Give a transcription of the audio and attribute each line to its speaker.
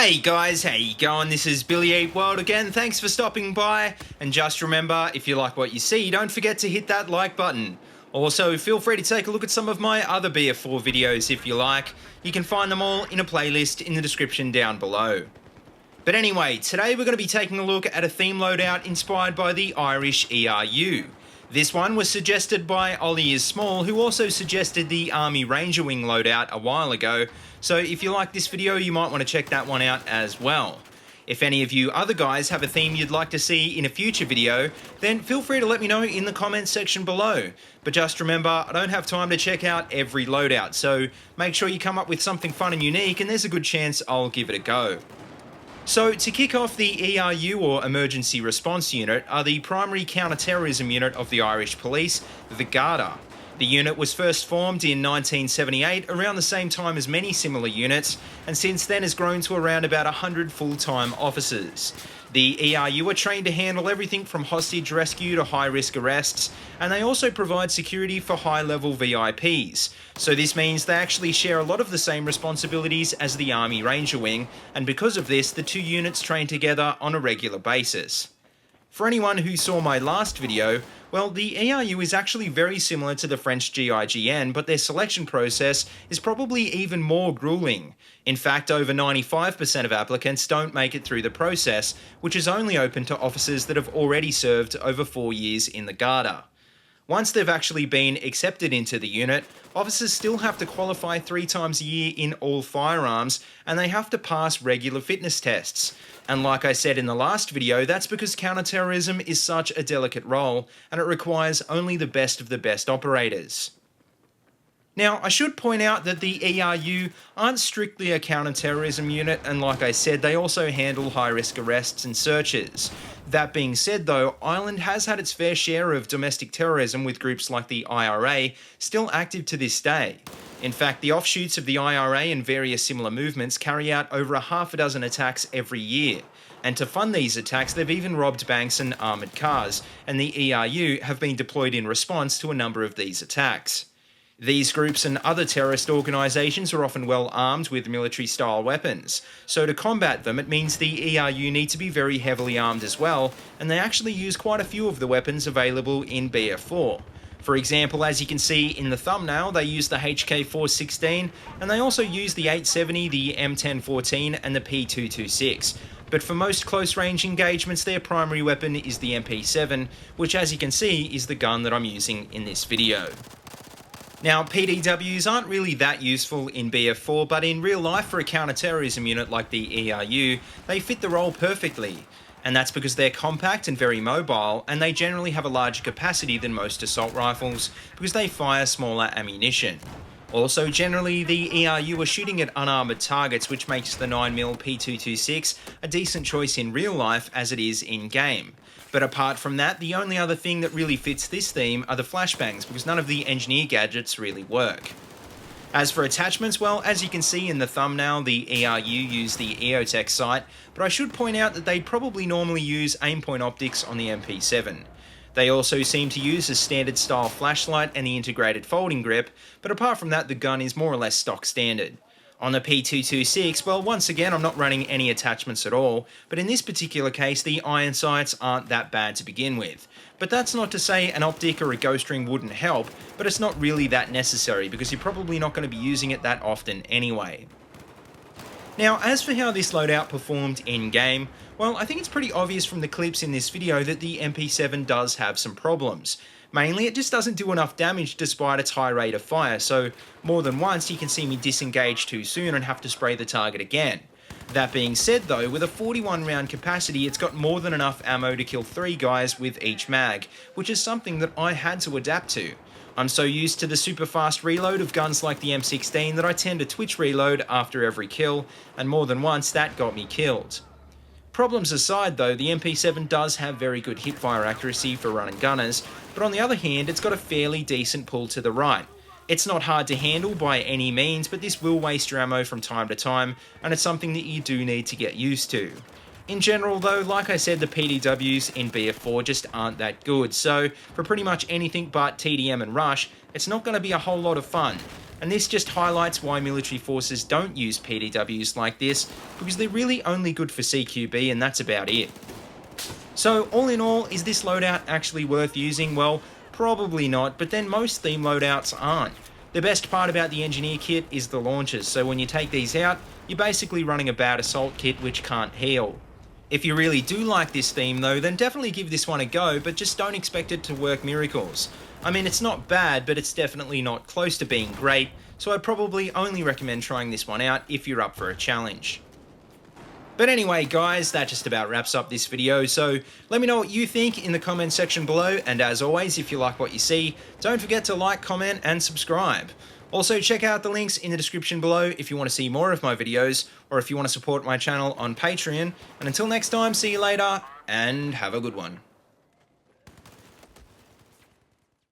Speaker 1: Hey guys, how you going? This is BillyEatWorld again. Thanks for stopping by. And just remember, if you like what you see, don't forget to hit that like button. Also, feel free to take a look at some of my other BF4 videos if you like. You can find them all in a playlist in the description down below. But anyway, today we're going to be taking a look at a theme loadout inspired by the Irish ERU. This one was suggested by Ollie is Small, who also suggested the Army Ranger Wing loadout a while ago, so if you like this video you might want to check that one out as well. If any of you other guys have a theme you'd like to see in a future video, then feel free to let me know in the comments section below. But just remember, I don't have time to check out every loadout, so make sure you come up with something fun and unique and there's a good chance I'll give it a go. So to kick off, the ERU, or Emergency Response Unit, are the primary counter-terrorism unit of the Irish Police, the Garda. The unit was first formed in 1978, around the same time as many similar units, and since then has grown to around about 100 full-time officers. The ERU are trained to handle everything from hostage rescue to high-risk arrests, and they also provide security for high-level VIPs. So this means they actually share a lot of the same responsibilities as the Army Ranger Wing, and because of this, the two units train together on a regular basis. For anyone who saw my last video, well, the ERU is actually very similar to the French GIGN, but their selection process is probably even more grueling. In fact, over 95% of applicants don't make it through the process, which is only open to officers that have already served over 4 years in the Garda. Once they've actually been accepted into the unit, officers still have to qualify 3 times a year in all firearms, and they have to pass regular fitness tests. And like I said in the last video, that's because counterterrorism is such a delicate role, and it requires only the best of the best operators. Now, I should point out that the ERU aren't strictly a counter-terrorism unit, and like I said, they also handle high-risk arrests and searches. That being said though, Ireland has had its fair share of domestic terrorism, with groups like the IRA still active to this day. In fact, the offshoots of the IRA and various similar movements carry out over a half a dozen attacks every year. And to fund these attacks, they've even robbed banks and armoured cars, and the ERU have been deployed in response to a number of these attacks. These groups and other terrorist organisations are often well armed with military-style weapons, so to combat them it means the ERU need to be very heavily armed as well, and they actually use quite a few of the weapons available in BF4. For example, as you can see in the thumbnail, they use the HK416, and they also use the 870, the M1014 and the P226. But for most close-range engagements, their primary weapon is the MP7, which as you can see is the gun that I'm using in this video. Now, PDWs aren't really that useful in BF4, but in real life for a counter-terrorism unit like the ERU, they fit the role perfectly. And that's because they're compact and very mobile, and they generally have a larger capacity than most assault rifles, because they fire smaller ammunition. Also, generally, the ERU are shooting at unarmoured targets, which makes the 9mm P226 a decent choice in real life as it is in-game. But apart from that, the only other thing that really fits this theme are the flashbangs, because none of the engineer gadgets really work. As for attachments, well, as you can see in the thumbnail, the ERU use the EOTech sight, but I should point out that they probably normally use aimpoint optics on the MP7. They also seem to use a standard style flashlight and the integrated folding grip, but apart from that the gun is more or less stock standard. On the P226, well, once again I'm not running any attachments at all, but in this particular case the iron sights aren't that bad to begin with. But that's not to say an optic or a ghost ring wouldn't help, but it's not really that necessary because you're probably not going to be using it that often anyway. Now, as for how this loadout performed in-game, well, I think it's pretty obvious from the clips in this video that the MP7 does have some problems. Mainly, it just doesn't do enough damage despite its high rate of fire, so more than once you can see me disengage too soon and have to spray the target again. That being said though, with a 41 round capacity, it's got more than enough ammo to kill 3 guys with each mag, which is something that I had to adapt to. I'm so used to the super fast reload of guns like the M16 that I tend to twitch reload after every kill, and more than once that got me killed. Problems aside though, the MP7 does have very good hipfire accuracy for run and gunners, but on the other hand it's got a fairly decent pull to the right. It's not hard to handle by any means, but this will waste your ammo from time to time, and it's something that you do need to get used to. In general though, like I said, the PDWs in BF4 just aren't that good, so for pretty much anything but TDM and Rush, it's not going to be a whole lot of fun. and this just highlights why military forces don't use PDWs like this, because they're really only good for CQB and that's about it. So all in all, is this loadout actually worth using? Well, probably not, but then most theme loadouts aren't. The best part about the engineer kit is the launchers, so when you take these out, you're basically running a bad assault kit which can't heal. If you really do like this theme though, then definitely give this one a go, but just don't expect it to work miracles. I mean, it's not bad, but it's definitely not close to being great, so I'd probably only recommend trying this one out if you're up for a challenge. But anyway guys, that just about wraps up this video, so let me know what you think in the comment section below, and as always, if you like what you see, don't forget to like, comment and subscribe. Also check out the links in the description below if you want to see more of my videos, or if you want to support my channel on Patreon, and until next time, see you later, and have a good one.